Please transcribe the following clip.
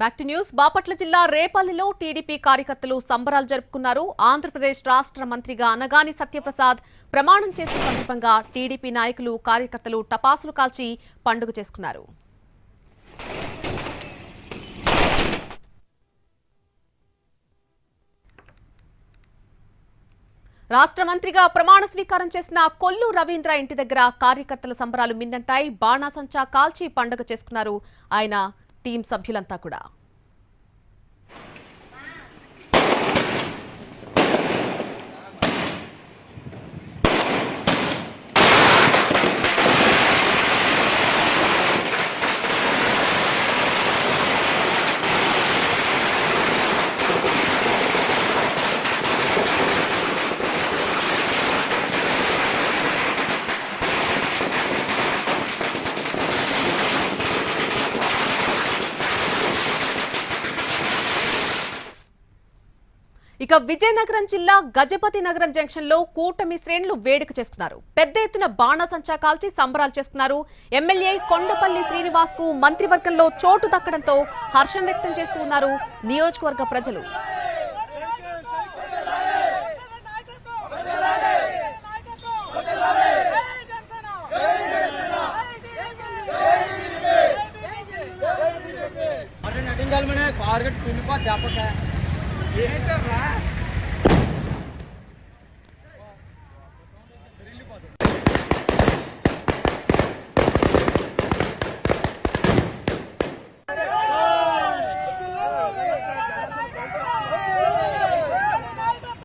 Back to news. Bapatla జిల్లా రేపల్లిలో TDP కార్యకర్తలు సంబరాలు జరుపుకున్నారు. ఆంధ్రప్రదేశ్ రాష్ట్ర మంత్రిగా అనగాని సత్యప్రసాద్ ప్రమాణం చేసిన సందర్భంగా టీడీపీ నాయకులు కార్యకర్తలు టపాసులు కాల్చి పండుగ చేసుకున్నారు. రాష్ట్ర మంత్రిగా ప్రమాణ స్వీకారం చేసిన కొల్లు రవీంద్ర ఇంటి దగ్గర కార్యకర్తల సంబరాలు మిన్నంటాయి. బాణాసంచా కాల్చి పండుగ చేసుకున్నారు ఆయన టీం సభ్యులంతా కూడా. ఇక విజయనగరం జిల్లా గజపతి నగరం జంక్షన్ లో కూటమి శ్రేణులు వేడుక చేసుకున్నారు. పెద్ద ఎత్తున బాణాసంచా కాల్చి సంబరాలు చేసుకున్నారు. ఎమ్మెల్యే కొండపల్లి శ్రీనివాస్ కు మంత్రివర్గంలో చోటు దక్కడంతో హర్షం వ్యక్తం చేస్తున్నారు నియోజకవర్గ ప్రజలు. ये